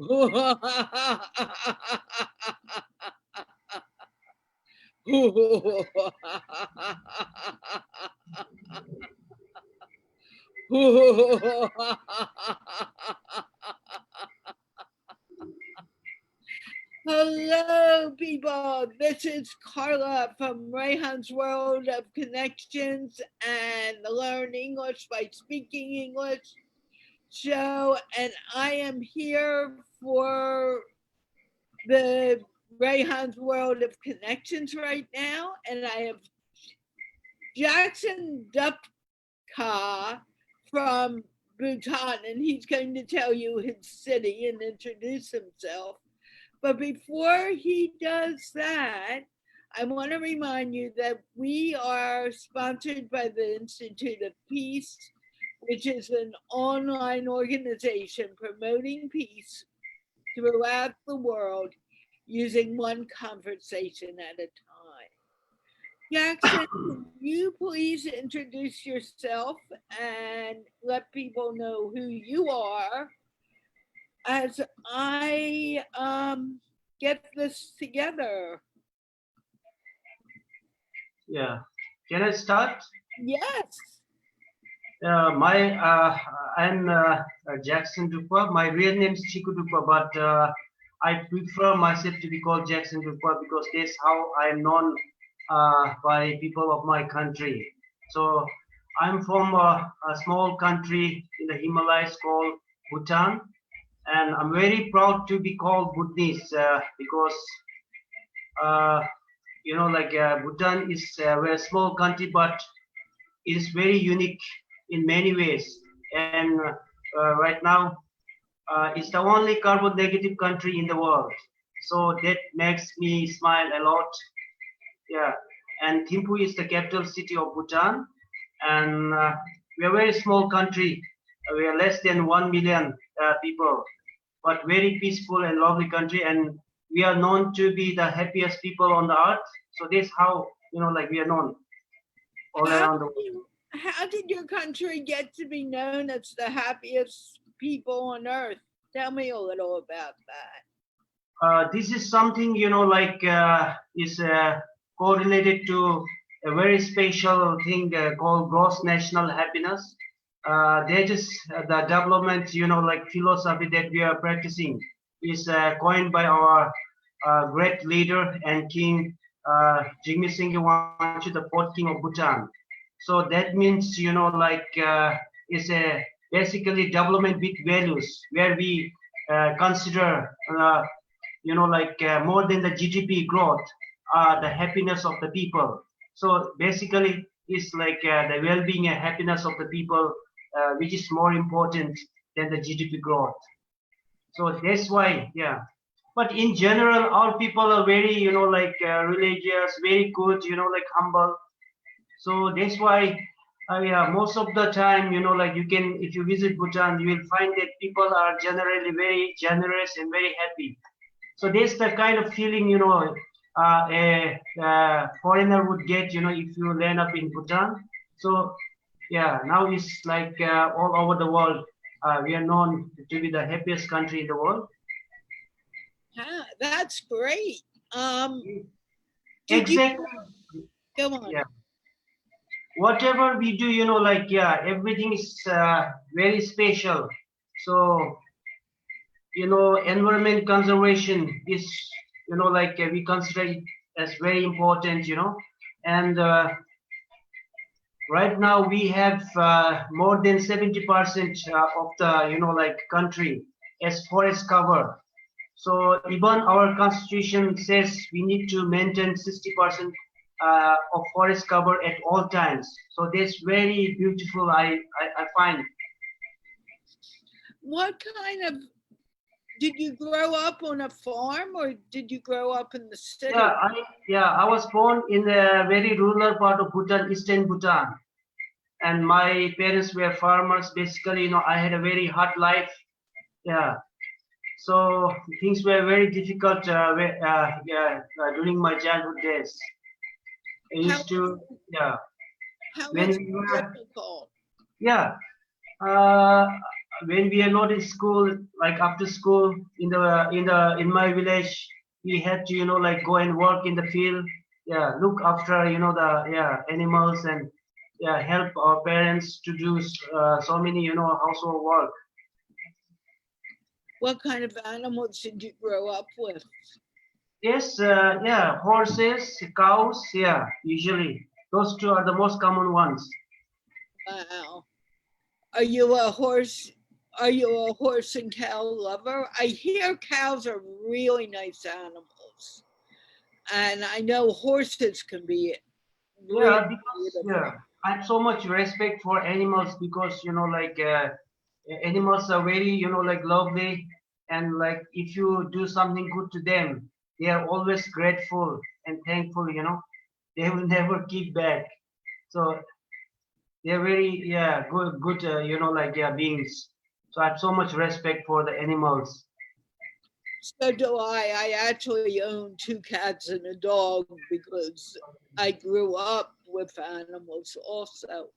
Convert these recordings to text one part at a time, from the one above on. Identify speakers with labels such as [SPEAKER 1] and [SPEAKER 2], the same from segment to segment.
[SPEAKER 1] Hello, people. This is Carla from Rehan's World of Connections and Learn English by Speaking English show, and I am here for the Rehan's World of Connections right now, and I have Jackson Dupka from Bhutan, and he's going to tell you his city and introduce himself. But before he does that, I want to remind you that we are sponsored by the Institute of Peace, which is an online organization promoting peace throughout the world using one conversation at a time. Jackson, can you please introduce yourself and let people know who you are as I get this together?
[SPEAKER 2] Yeah. Can I start?
[SPEAKER 1] Yes.
[SPEAKER 2] I'm Jackson Dupka. My real name is Thimphu Bhutan, but I prefer myself to be called Jackson Dupka because that's how I'm known by people of my country. So I'm from a small country in the Himalayas called Bhutan, and I'm very proud to be called Bhutanese because Bhutan is a very small country, but it is very unique in many ways. And right now, it's the only carbon negative country in the world. So that makes me smile a lot. Yeah. And Thimphu is the capital city of Bhutan. And we are a very small country. We are less than 1 million people, but very peaceful and lovely country. And we are known to be the happiest people on the earth. So that's how, we are known all around the world.
[SPEAKER 1] How did your country get to be known as the happiest people on earth? Tell me a little about that.
[SPEAKER 2] This is something, is correlated to a very special thing called gross national happiness. That is the development, philosophy that we are practicing is coined by our great leader and king, Jigme Singh Wanchu, the fourth king of Bhutan. So that means, it's a basically development with values where we consider, more than the GDP growth, the happiness of the people. So basically, it's like the well-being and happiness of the people, which is more important than the GDP growth. So that's why, yeah. But in general, our people are very, religious, very good, humble. So that's why, most of the time, if you visit Bhutan, you will find that people are generally very generous and very happy. So that's the kind of feeling, a foreigner would get, if you land up in Bhutan. So, yeah, now it's like all over the world, we are known to be the happiest country in the world.
[SPEAKER 1] That's great.
[SPEAKER 2] Exactly.
[SPEAKER 1] Go on.
[SPEAKER 2] Yeah. Whatever we do, everything is very special. So, environment conservation is, we consider it as very important, and right now we have more than 70% of the, country as forest cover. So even our constitution says we need to maintain 60% of forest cover at all times. So that's very beautiful, I find.
[SPEAKER 1] What kind of, did you grow up on a farm or did you grow up in the city?
[SPEAKER 2] I was born in a very rural part of Bhutan, eastern Bhutan. And my parents were farmers. Basically, I had a very hard life. Yeah. So things were very difficult during my childhood days. I used to, yeah.
[SPEAKER 1] How was it difficult?
[SPEAKER 2] Yeah. when we are not in school, like after school in my village, we had to like go and work in the field. Yeah, look after the animals and help our parents to do so many household work.
[SPEAKER 1] What kind of animals did you grow up with?
[SPEAKER 2] Yes, horses, cows, usually those two are the most common ones.
[SPEAKER 1] Wow. Are you a horse? Are you a horse and cow lover? I hear cows are really nice animals, and I know horses can be really
[SPEAKER 2] Yeah, because
[SPEAKER 1] beautiful.
[SPEAKER 2] I have so much respect for animals because like animals are very like lovely, and like if you do something good to them, they are always grateful and thankful. They will never kick back. So they're very good like beings. So I have so much respect for the animals.
[SPEAKER 1] So do I. I actually own two cats and a dog because I grew up with animals also.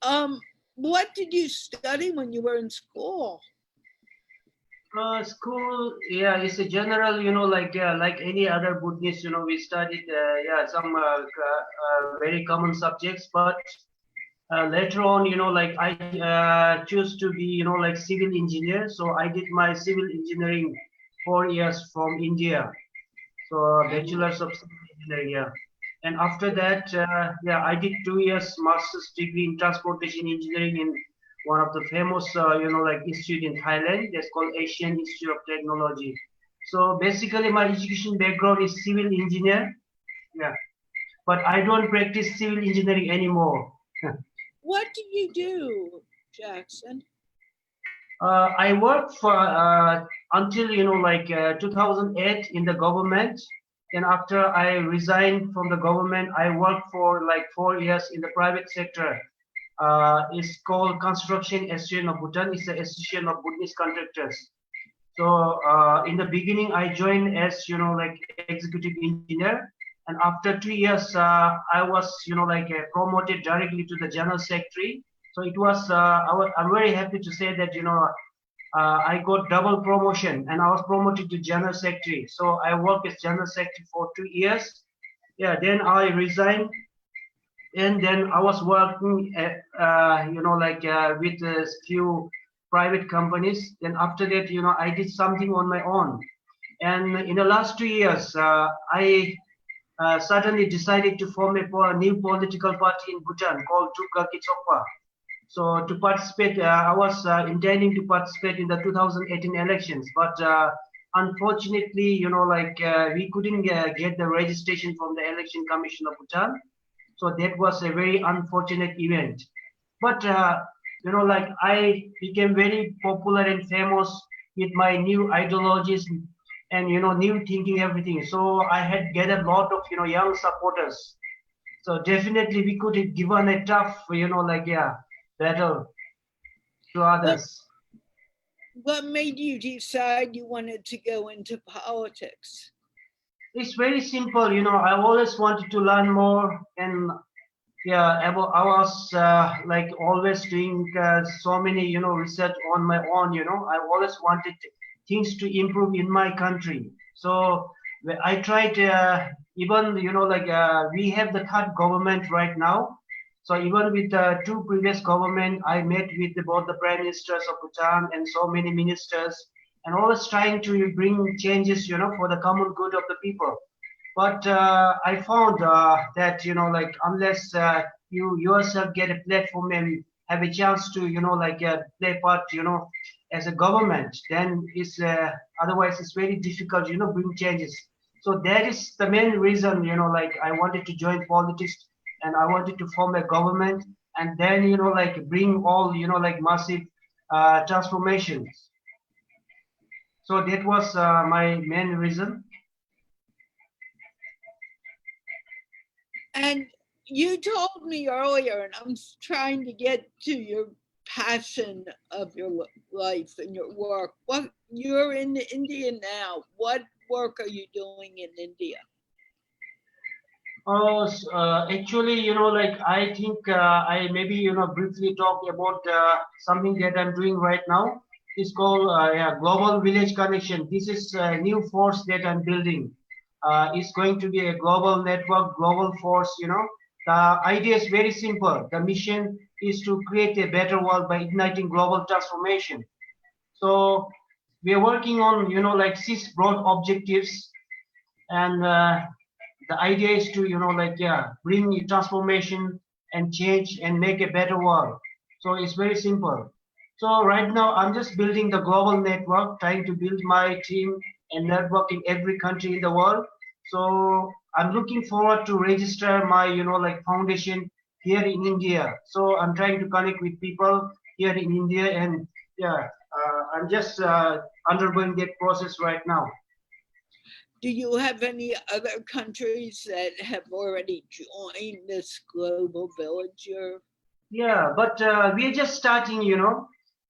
[SPEAKER 1] Um, what did you study when you were in school?
[SPEAKER 2] School, it's a general, like any other Buddhist, we studied, some very common subjects, but later on, like I choose to be, like civil engineer. So I did my civil engineering 4 years from India. So bachelor's of civil engineering, yeah. And after that, I did 2 years master's degree in transportation engineering in one of the famous, like institute in Thailand. That's called Asian Institute of Technology. So basically, my education background is civil engineer, yeah. But I don't practice civil engineering anymore.
[SPEAKER 1] What do you do, Jackson?
[SPEAKER 2] I worked for until 2008 in the government. Then after I resigned from the government, I worked for like 4 years in the private sector. It's called Construction Association of Bhutan. It's the Association of Bhutanese Contractors. So in the beginning, I joined as like executive engineer, and after 2 years, I was like promoted directly to the general secretary. So it was I'm very happy to say that I got double promotion and I was promoted to general secretary. So I worked as general secretary for 2 years. Yeah, then I resigned and then I was working like with a few private companies. Then after that, I did something on my own. And in the last 2 years, I suddenly decided to form a new political party in Bhutan called Dupka. So to participate, I was intending to participate in the 2018 elections, but unfortunately, like we couldn't get the registration from the Election Commission of Bhutan. So that was a very unfortunate event. But like I became very popular and famous with my new ideologies and new thinking, everything. So I had gathered a lot of young supporters. So definitely we could have given a tough like battle to
[SPEAKER 1] What
[SPEAKER 2] others.
[SPEAKER 1] what made you decide you wanted to go into politics?
[SPEAKER 2] It's very simple, I always wanted to learn more, and I was like always doing so many research on my own. I always wanted things to improve in my country. So I tried even like we have the third government right now. So even with the two previous government, I met with both the prime ministers of Bhutan and so many ministers, and always trying to bring changes, for the common good of the people. But I found that like unless you yourself get a platform and have a chance to like play part as a government, then it's otherwise it's very difficult bring changes. So that is the main reason like I wanted to join politics, and I wanted to form a government, and then like bring all like massive transformations. So that was my main reason.
[SPEAKER 1] And you told me earlier, and I'm trying to get to your passion of your life and your work. What you're in India now? What work are you doing in India?
[SPEAKER 2] Actually, like I think I maybe briefly talk about something that I'm doing right now. It's called yeah, Global Village Connection. This is a new force that I'm building. It's going to be a global network, global force. The idea is very simple. The mission is to create a better world by igniting global transformation. So we are working on like six broad objectives, and the idea is to like yeah, bring transformation and change and make a better world. So it's very simple. So right now I'm just building the global network, trying to build my team and network in every country in the world. So I'm looking forward to register my like foundation here in India. So I'm trying to connect with people here in India, and yeah, I'm just undergoing that process right now.
[SPEAKER 1] Do you have any other countries that have already joined this global village?
[SPEAKER 2] Yeah, but we're just starting,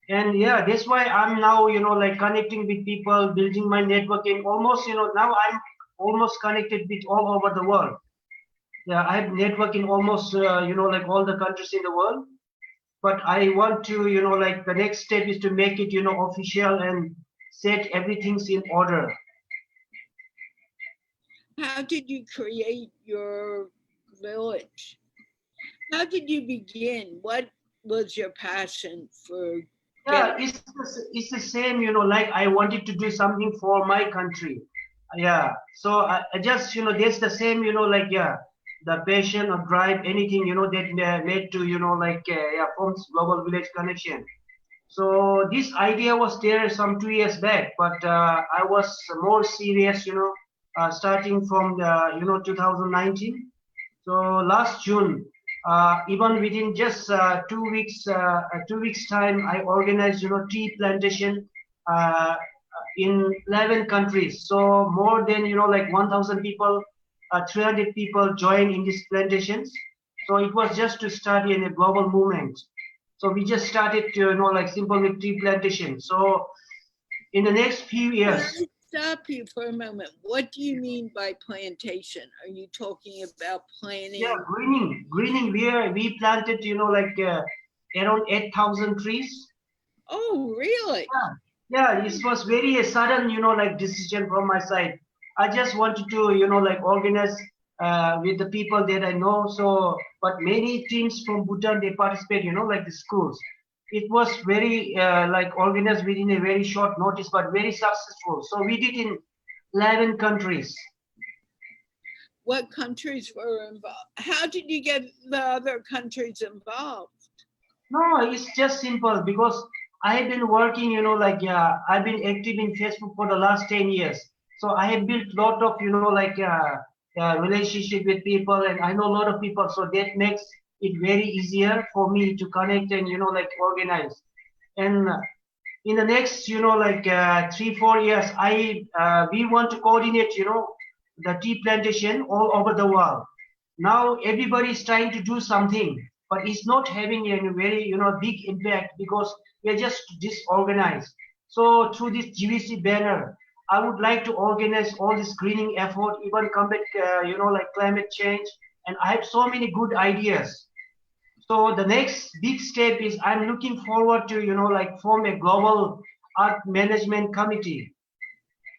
[SPEAKER 2] and yeah, that's why I'm now, like connecting with people, building my networking. Almost, now I'm almost connected with all over the world. Yeah, I have network in almost, like all the countries in the world. But I want to, like the next step is to make it, official and set everything's in order.
[SPEAKER 1] How did you create your village? How did you begin? What was your passion for getting?
[SPEAKER 2] Yeah, it's the same, like I wanted to do something for my country. Yeah, so I just, that's the same, like, yeah, the passion or drive, anything, that led to, like, yeah, forms Global Village Connection. So this idea was there some 2 years back, but I was more serious, starting from the, 2019. So last June, even within just 2 weeks, 2 weeks time, I organized, tea plantation in 11 countries. So more than, like 1,000 people, 300 people joined in these plantations. So it was just to study in a global movement. So we just started to, like simple with tea plantation. So in the next few
[SPEAKER 1] Can
[SPEAKER 2] years,
[SPEAKER 1] I stop you for a moment? What do you mean by plantation? Are you talking about
[SPEAKER 2] yeah,
[SPEAKER 1] planting?
[SPEAKER 2] greening. We planted, like around 8,000 trees.
[SPEAKER 1] Oh, really?
[SPEAKER 2] Yeah, yeah. It was very a sudden, like decision from my side. I just wanted to, like organize with the people that I know. So, but many teams from Bhutan they participate, like the schools. It was very like organized within a very short notice, but very successful. So we did in 11 countries.
[SPEAKER 1] What countries were involved? How did you get the other countries involved?
[SPEAKER 2] No, it's just simple because I have been working, like yeah, I've been active in Facebook for the last 10 years. So I have built a lot of, like relationship with people, and I know a lot of people. So that makes it very easier for me to connect and, like organize. And in the next, like 3, 4 years, we want to coordinate, the tea plantation all over the world. Now everybody is trying to do something, but it's not having a very, big impact because we're just disorganized. So through this GVC banner, I would like to organize all this greening effort, even combat, like climate change. And I have so many good ideas. So the next big step is I'm looking forward to, like form a global art management committee,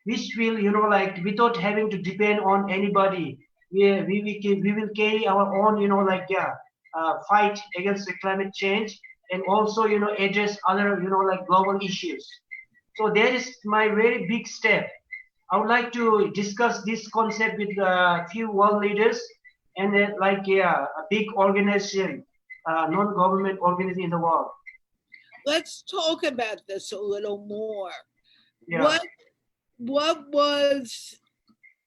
[SPEAKER 2] which will, like without having to depend on anybody, we will carry our own, like yeah, fight against the climate change, and also, address other, like global issues. So that is my very big step. I would like to discuss this concept with a few world leaders and like yeah, a big organization, non-government organization in the world.
[SPEAKER 1] Let's talk about this a little more.
[SPEAKER 2] Yeah.
[SPEAKER 1] What was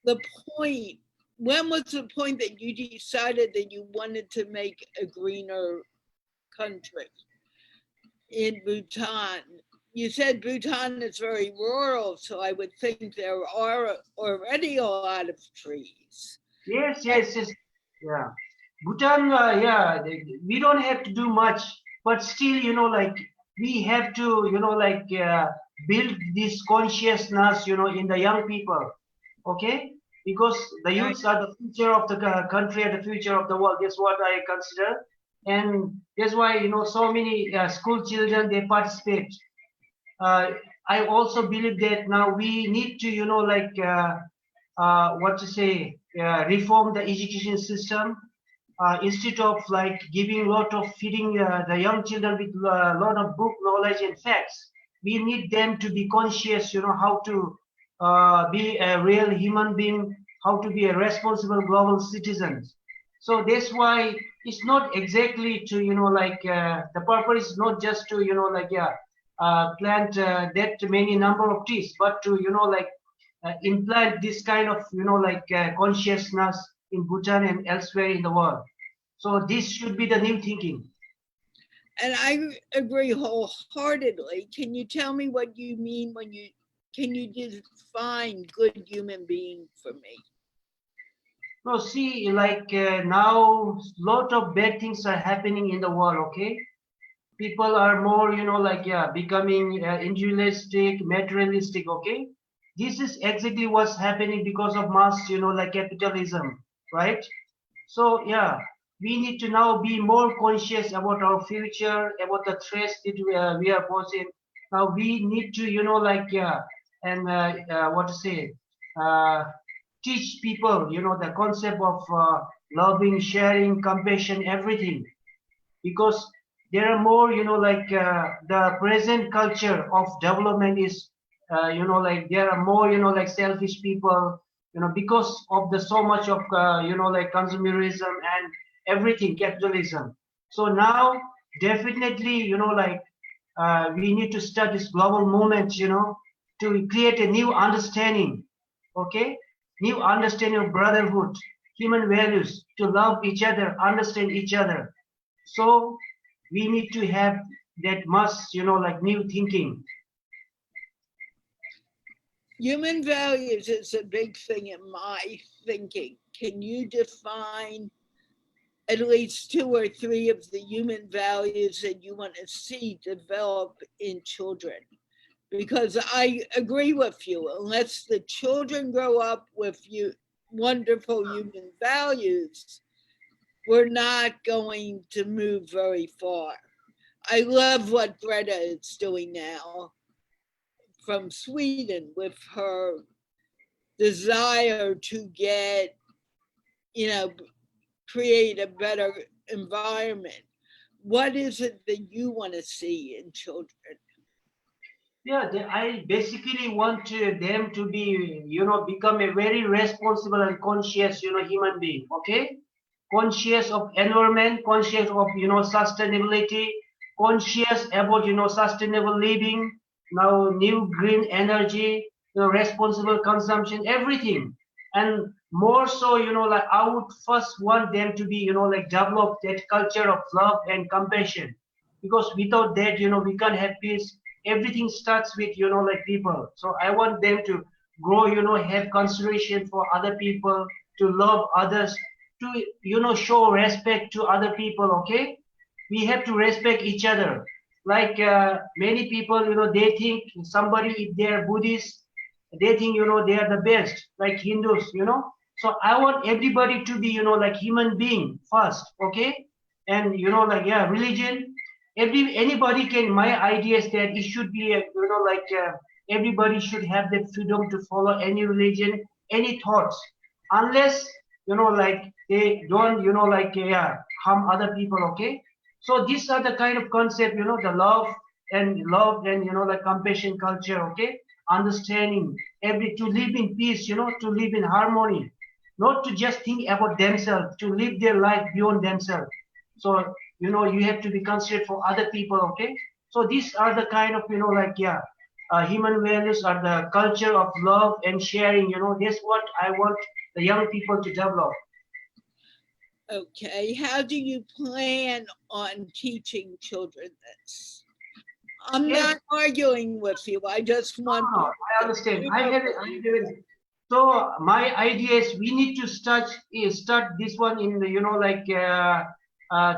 [SPEAKER 1] the point? When was the point that you decided that you wanted to make a greener country in Bhutan? You said Bhutan is very rural, so I would think there are already a lot of trees.
[SPEAKER 2] Yes, yes, yes. Yeah. Bhutan, yeah, we don't have to do much, but still, like we have to, like build this consciousness, in the young people. Okay. because the
[SPEAKER 1] Right.
[SPEAKER 2] youths are the future of the country and the future of the world. That's what I consider, and that's why so many school children they participate. uh, I also believe that now we need to, what to say, reform the education system. Instead of like giving lot of feeding the young children with a lot of book knowledge and facts, we need them to be conscious, how to be a real human being, how to be a responsible global citizen. So that's why it's not exactly to, the purpose is not just to, plant that many number of trees, but to, implant this kind of, consciousness in Bhutan and elsewhere in the world. So this should be the new thinking.
[SPEAKER 1] And I agree wholeheartedly. Can you tell me what you mean when can you define good human being for me?
[SPEAKER 2] No, see, like now, lot of bad things are happening in the world. Okay, people are more, becoming individualistic, materialistic. Okay, this is exactly what's happening because of mass, capitalism, right? So yeah, we need to now be more conscious about our future, about the threats that we are posing. Now we need to, and what to say, uh, teach people, the concept of loving, sharing, compassion, everything, because there are more, the present culture of development is, there are more, selfish people, because of the so much of, consumerism and everything, capitalism. So now, definitely, we need to start this global movement, to create a new understanding, okay? New understanding of brotherhood, human values, to love each other, understand each other. So we need to have that much, new thinking.
[SPEAKER 1] Human values is a big thing in my thinking. Can you define at least 2 or 3 of the human values that you want to see develop in children? Because I agree with you, unless the children grow up with wonderful human values, we're not going to move very far. I love what Greta is doing now from Sweden with her desire to get, you know, create a better environment. What is it that you want to see in children?
[SPEAKER 2] Yeah, I basically want them to be, become a very responsible and conscious, human being. Okay, conscious of environment, conscious of, sustainability, conscious about, sustainable living. Now, new green energy, responsible consumption, everything, and more so, I would first want them to be, develop that culture of love and compassion, because without that, we can't have peace. Everything starts with, people. So I want them to grow, have consideration for other people, to love others, to, show respect to other people. Okay, we have to respect each other. Like many people, they think somebody, if they are Buddhist, they think, they are the best, like Hindus. So I want everybody to be, like human being first. Okay, and, yeah, religion, anybody can, my idea is that it should be a, everybody should have the freedom to follow any religion, any thoughts, unless, they don't, yeah, harm other people. Okay, so these are the kind of concept, the love and, like compassion culture. Okay, understanding, every to live in peace, to live in harmony, not to just think about themselves, to live their life beyond themselves. So, you have to be considerate for other people. Okay, so these are the kind of, yeah, human values are the culture of love and sharing. That's what I want the young people to develop.
[SPEAKER 1] Okay, how do you plan on teaching children this? I'm
[SPEAKER 2] Yes.
[SPEAKER 1] not arguing with you. I just want
[SPEAKER 2] I understand. So my idea is we need to start this one in the,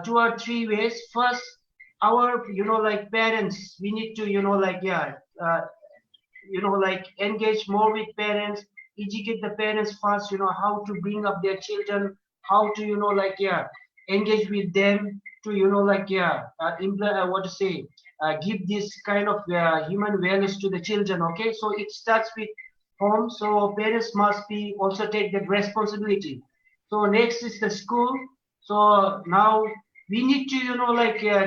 [SPEAKER 2] 2 or 3 ways. First, our, like parents, we need to, yeah, engage more with parents, educate the parents first, how to bring up their children, how to, engage with them to, what to say, give this kind of human values to the children. Okay, so it starts with home. So parents must be also take that responsibility. So next is the school. So now we need to,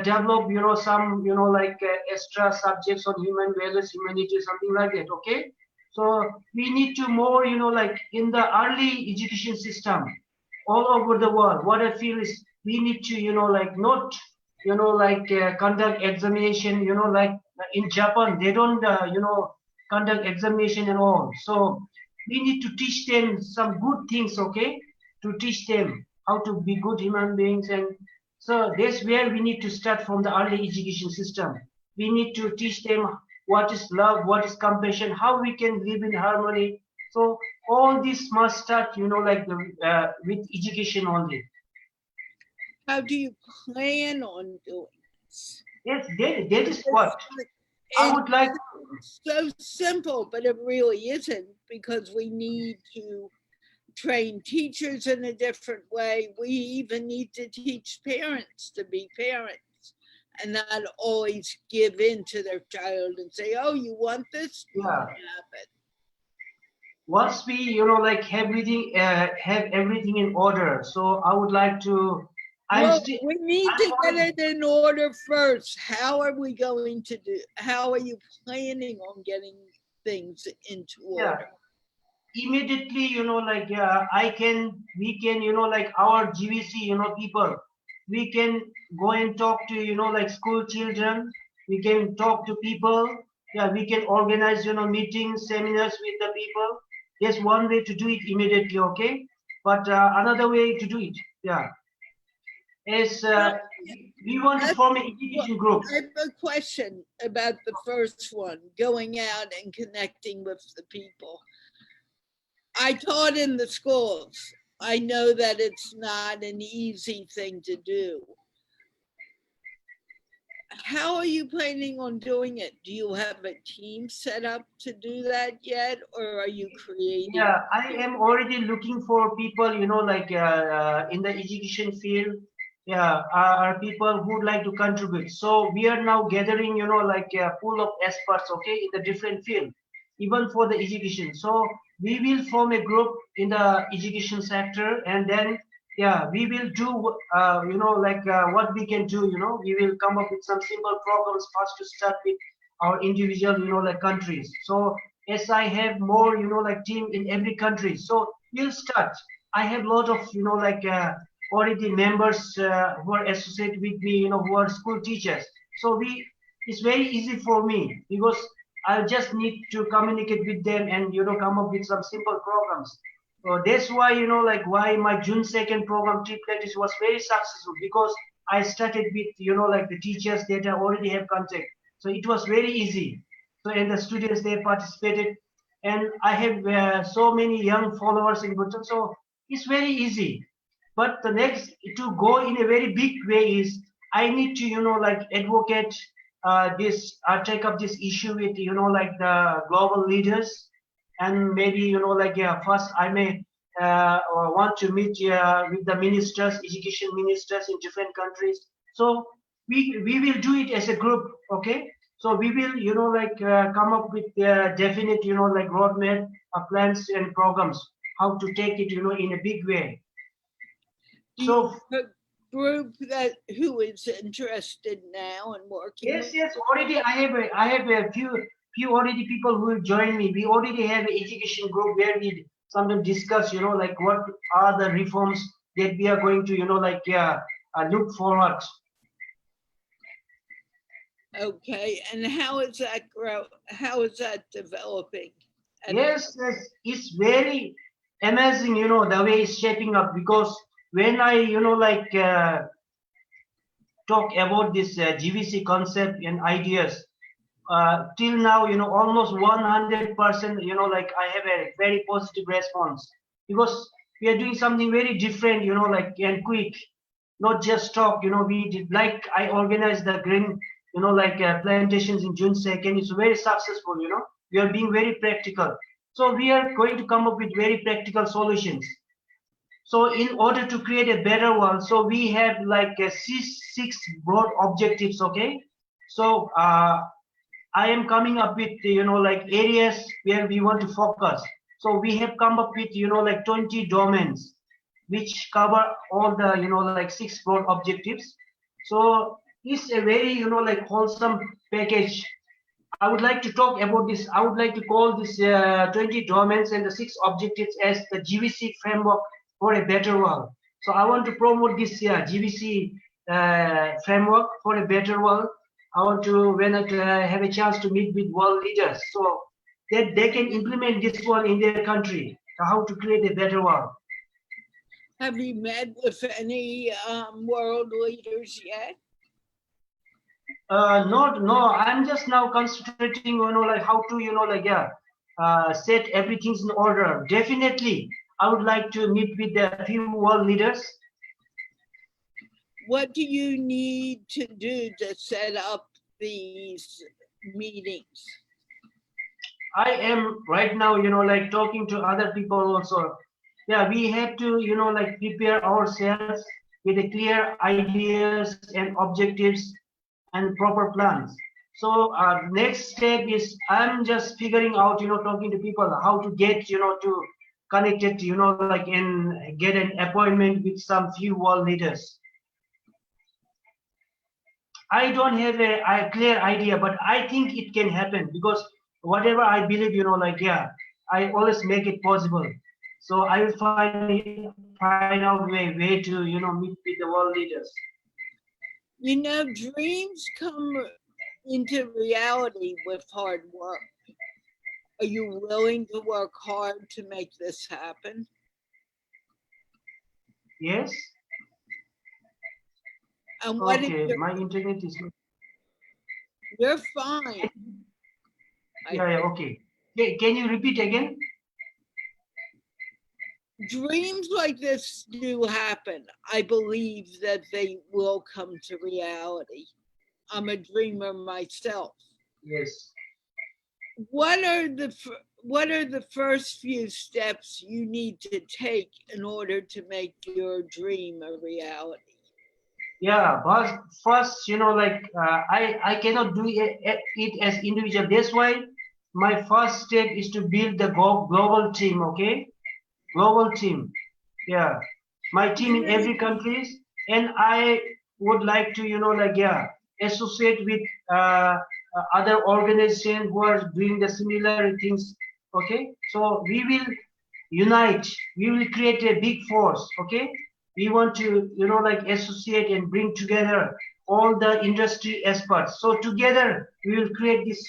[SPEAKER 2] develop, some, extra subjects on human values, humanity, something like that. Okay. So we need to more, in the early education system all over the world. What I feel is we need to, not, conduct examination, like in Japan, they don't, conduct examination and all. So we need to teach them some good things, okay, to teach them how to be good human beings. And so that's where we need to start from the early education system. We need to teach them what is love, what is compassion, how we can live in harmony. So all this must start, with education only.
[SPEAKER 1] How do you plan on doing this?
[SPEAKER 2] Yes, that is what I would like.
[SPEAKER 1] So simple, but it really isn't, because we need to train teachers in a different way. We even need to teach parents to be parents and not always give in to their child and say, oh, you want this?
[SPEAKER 2] Yeah.
[SPEAKER 1] Happen.
[SPEAKER 2] Once we, have everything in order. So I would like to.
[SPEAKER 1] We need to get it in order first. How are we going to do? How are you planning on getting things into order?
[SPEAKER 2] Immediately, we can, our GVC, people, we can go and talk to, school children. We can talk to people. Yeah, we can organize, meetings, seminars with the people. There's one way to do it immediately, okay? But another way to do it, is we want to form an education group.
[SPEAKER 1] I have a question about the first one, going out and connecting with the people. I taught in the schools. I know that it's not an easy thing to do. How are you planning on doing it? Do you have a team set up to do that yet, or are you creating?
[SPEAKER 2] Yeah, I am already looking for people, in the education field. Yeah, are people who would like to contribute. So we are now gathering, a pool of experts, okay, in the different field, even for the education. So we will form a group in the education sector, and then we will do, what we can do. We will come up with some simple programs first to start with our individual, countries. So as I have more, team in every country, so we'll start. I have a lot of, already members who are associated with me, who are school teachers. So it's very easy for me because I just need to communicate with them and, come up with some simple programs. So that's why, why my June 2nd program, Triplet, was very successful, because I started with, the teachers that I already have contact. So it was very easy. So, and the students, they participated, and I have so many young followers in Bhutan. So it's very easy. But the next to go in a very big way is I need to, advocate take up this issue with, the global leaders. And maybe, first I may want to meet with the ministers, education ministers in different countries. So we will do it as a group, okay? So we will, come up with definite, roadmap, plans and programs, how to take it, in a big way.
[SPEAKER 1] So a group who is interested now and working.
[SPEAKER 2] Yes. Already I have a few already people who will join me. We already have an education group where we sometimes discuss, what are the reforms that we are going to, look forward.
[SPEAKER 1] Okay, and how is that developing?
[SPEAKER 2] Yes, it's very amazing, the way it's shaping up, because when I, talk about this GVC concept and ideas, till now, almost 100%, I have a very positive response, because we are doing something very different, and quick, not just talk, we did, I organized the green, plantations in June 2nd. It's very successful, we are being very practical. So we are going to come up with very practical solutions. So in order to create a better world, so we have like six broad objectives, okay? So I am coming up with, like areas where we want to focus. So we have come up with, like 20 domains, which cover all the, like six broad objectives. So it's a very, like wholesome package. I would like to talk about this. I would like to call this 20 domains and the six objectives as the GVC framework for a better world. So I want to promote this GVC framework for a better world. I want to, when I have a chance to meet with world leaders, so that they can implement this one in their country, how to create a better world.
[SPEAKER 1] Have you met with any world leaders yet?
[SPEAKER 2] No, I'm just now concentrating, like how to, set everything in order. Definitely, I would like to meet with a few world leaders.
[SPEAKER 1] What do you need to do to set up these meetings?
[SPEAKER 2] I am right now, like talking to other people also. Yeah, we have to, like prepare ourselves with a clear ideas and objectives and proper plans. So next step is I'm just figuring out, talking to people how to get, to connect it, like and get an appointment with some few world leaders. I don't have a clear idea, but I think it can happen because whatever I believe, like I always make it possible. So I will find out way to meet with the world leaders.
[SPEAKER 1] Dreams come into reality with hard work. Are you willing to work hard to make this happen?
[SPEAKER 2] Yes.
[SPEAKER 1] And what
[SPEAKER 2] okay, my internet is.
[SPEAKER 1] You're fine.
[SPEAKER 2] Yeah, okay. Can you repeat again?
[SPEAKER 1] Dreams like this do happen. I believe that they will come to reality. I'm a dreamer myself.
[SPEAKER 2] Yes.
[SPEAKER 1] What are the first few steps you need to take in order to make your dream a reality?
[SPEAKER 2] Yeah, but first, I cannot do it as individual. That's why my first step is to build the global team. Okay, global team. Yeah, my team in every countries, and I would like to associate with other organizations who are doing the similar things. Okay, so we will unite. We will create a big force. Okay, we want to associate and bring together all the industry experts. So together we will create this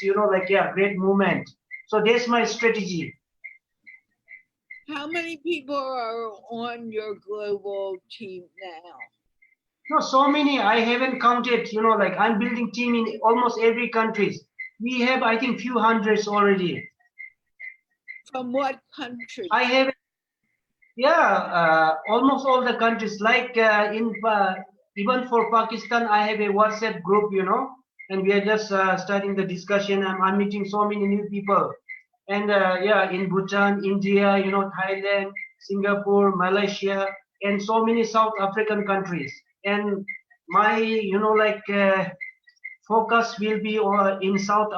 [SPEAKER 2] great movement. So that's my strategy.
[SPEAKER 1] How many people are on your global team now?
[SPEAKER 2] No, so many. I haven't counted. I'm building team in almost every countries. We have, I think, few hundreds already.
[SPEAKER 1] From what country?
[SPEAKER 2] I have, almost all the countries. Like even for Pakistan, I have a WhatsApp group. And we are just starting the discussion. I'm meeting so many new people. And in Bhutan, India, Thailand, Singapore, Malaysia, and so many South African countries. And my, focus will be in South,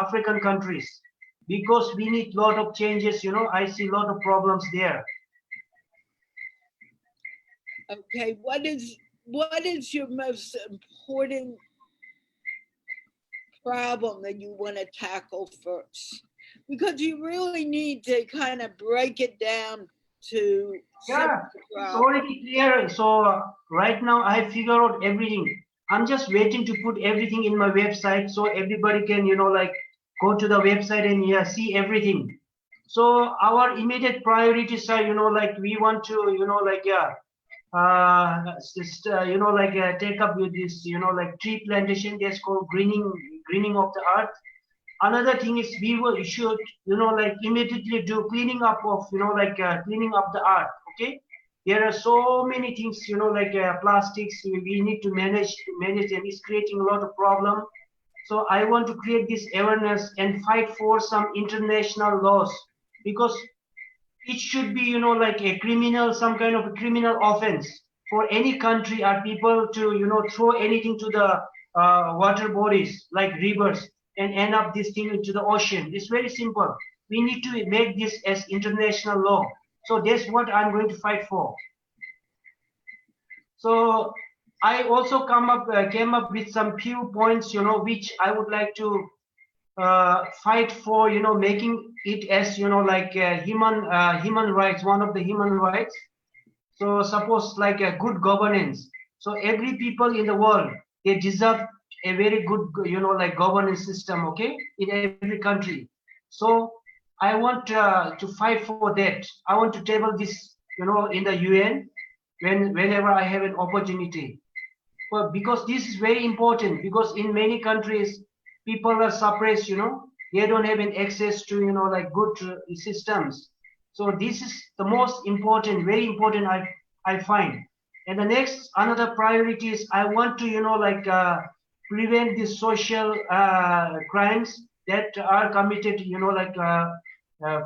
[SPEAKER 2] African countries, because we need a lot of changes. I see a lot of problems there.
[SPEAKER 1] Okay, what is your most important problem that you want to tackle first? Because you really need to kind of break it down to
[SPEAKER 2] it's already clear. So right now I figure out everything. I'm just waiting to put everything in my website so everybody can go to the website and see everything. So our immediate priorities are we want to take up with this tree plantation. That's called greening of the earth. Another thing is we should immediately do cleaning up of cleaning up the earth. Okay, there are so many things plastics we need to manage and it's creating a lot of problem. So I want to create this awareness and fight for some international laws, because it should be, like a criminal, some kind of a criminal offense for any country or people to, throw anything to the water bodies like rivers and end up this thing into the ocean. It's very simple. We need to make this as international law. So that's what I'm going to fight for. So I also came up with some few points, which I would like to fight for, making it as, like human rights, one of the human rights. So suppose like a good governance. So every people in the world, they deserve a very good, like governance system, okay, in every country. So I want to fight for that. I want to table this, in the UN whenever I have an opportunity. Well, because this is very important, because in many countries, people are suppressed, they don't have an access to, like good systems. So this is the most important, very important I find. And the next, another priority is I want to, like prevent the social crimes that are committed, like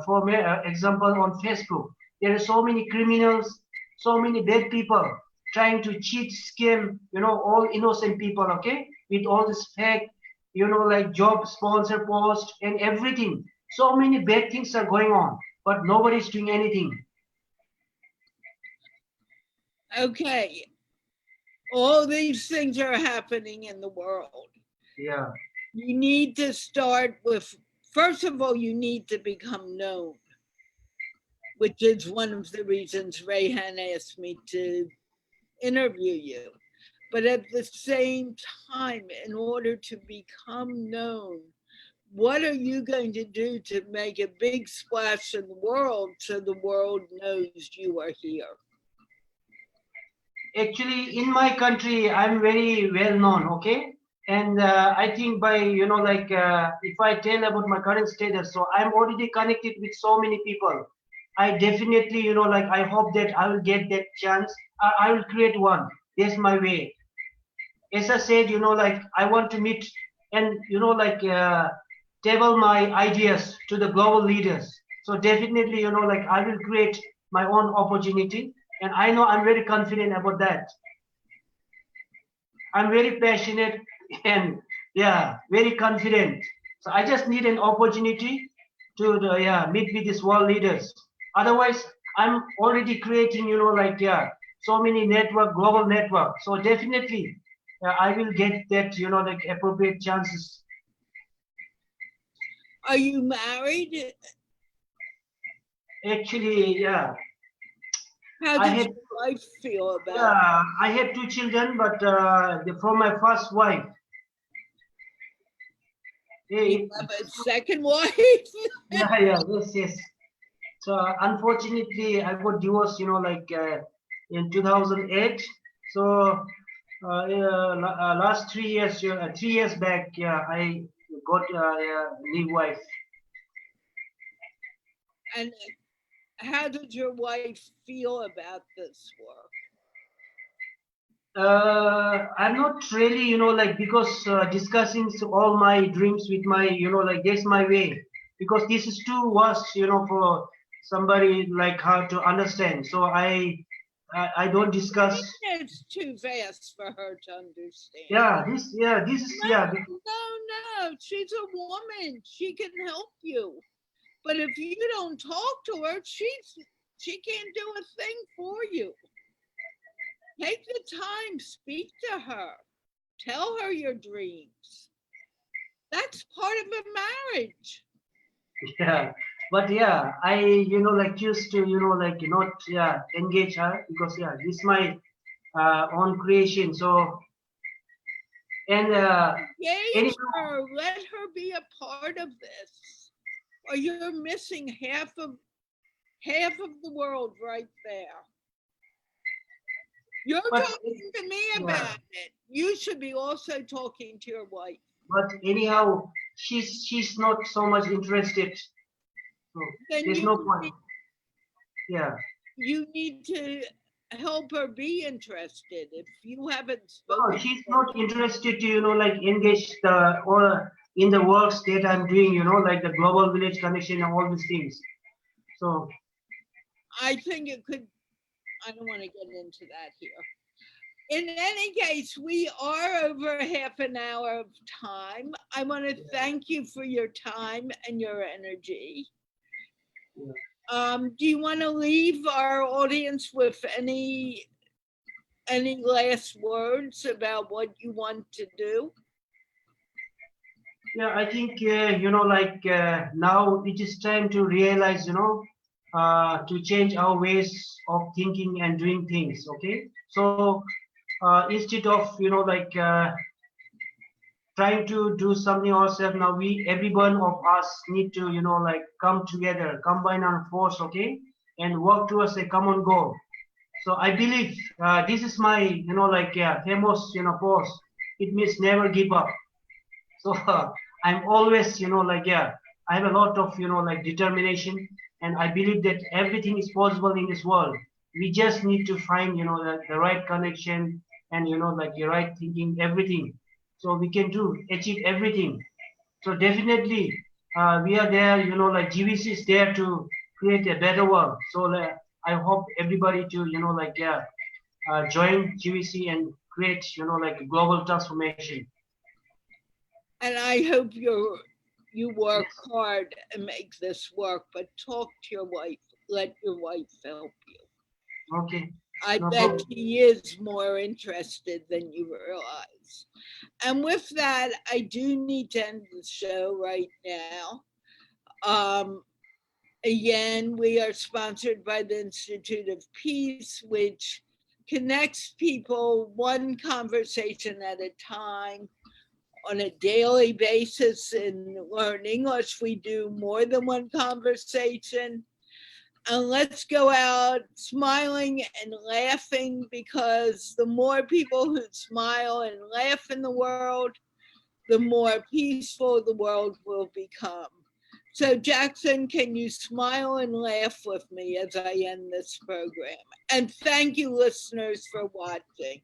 [SPEAKER 2] for example, on Facebook. There are so many criminals, so many bad people trying to cheat, scam, all innocent people, okay, with all this fake, like job sponsor post and everything. So many bad things are going on, but nobody's doing anything.
[SPEAKER 1] Okay. All these things are happening in the world.
[SPEAKER 2] Yeah.
[SPEAKER 1] You need to start with, first of all, you need to become known, which is one of the reasons Rehan asked me to interview you. But at the same time, in order to become known, what are you going to do to make a big splash in the world so the world knows you are here?
[SPEAKER 2] Actually, in my country, I'm very well known, okay? And I think by, like if I tell about my current status, so I'm already connected with so many people. I definitely, like I hope that I will get that chance. I will create one. That's my way. As I said, like I want to meet and, like table my ideas to the global leaders. So definitely, like I will create my own opportunity. And I know I'm very confident about that. I'm very passionate and yeah, very confident. So I just need an opportunity to meet with these world leaders. Otherwise, I'm already creating, like so many network, global network. So definitely, I will get that, like appropriate chances.
[SPEAKER 1] Are you married?
[SPEAKER 2] Actually, yeah.
[SPEAKER 1] How does your wife feel about it?
[SPEAKER 2] Yeah, I have 2 children, but from my first wife.
[SPEAKER 1] You have a second wife?
[SPEAKER 2] Yeah, yes. So unfortunately, I got divorced, like in 2008. So last 3 years, 3 years back, I got a new wife.
[SPEAKER 1] And how did your wife feel about this work?
[SPEAKER 2] I'm not really, like because discussing all my dreams with my, like that's my way. Because this is too vast, for somebody like her to understand. So I don't discuss.
[SPEAKER 1] It's too fast for her to understand.
[SPEAKER 2] Yeah, this is
[SPEAKER 1] No. She's a woman. She can help you. But if you don't talk to her, she can't do a thing for you. Take the time, speak to her, tell her your dreams. That's part of a marriage.
[SPEAKER 2] Yeah, but yeah, I like used to like not engage her, because this is my own creation. So and
[SPEAKER 1] Engage her, let her be a part of this, or you're missing half of the world right there. You're talking to me about it. You should be also talking to your wife.
[SPEAKER 2] But anyhow, she's not so much interested. So
[SPEAKER 1] Then
[SPEAKER 2] there's no point. Yeah.
[SPEAKER 1] You need to help her be interested if you haven't
[SPEAKER 2] No,
[SPEAKER 1] spoken.
[SPEAKER 2] she's not interested to, like engage the or in the works that I'm doing, like the global village connection and all these things. So
[SPEAKER 1] I think it could, I don't want to get into that here. In any case, we are over half an hour of time. I want to thank you for your time and your energy. Do you want to leave our audience with any last words about what you want to do?
[SPEAKER 2] yeah, I think now it is time to realize, to change our ways of thinking and doing things. Okay, so instead of trying to do something ourselves, now every one of us need to come together, combine our force, okay, and work towards a common goal. So I believe this is my famous post. It means never give up. So I'm always I have a lot of determination, and I believe that everything is possible in this world. We just need to find the right connection, and the right thinking, everything, so we can achieve everything. So definitely we are there, GVC is there to create a better world. So I hope everybody to join GVC and create a global transformation.
[SPEAKER 1] And I hope you work hard and make this work, but talk to your wife. Let your wife help you.
[SPEAKER 2] Okay.
[SPEAKER 1] I
[SPEAKER 2] No
[SPEAKER 1] bet
[SPEAKER 2] problem.
[SPEAKER 1] she is more interested than you realize. And with that, I do need to end the show right now. Again, we are sponsored by the Institute of Peace, which connects people one conversation at a time on a daily basis. In Learn English, we do more than one conversation. And let's go out smiling and laughing, because the more people who smile and laugh in the world, the more peaceful the world will become. So Jackson, can you smile and laugh with me as I end this program? And thank you, listeners, for watching.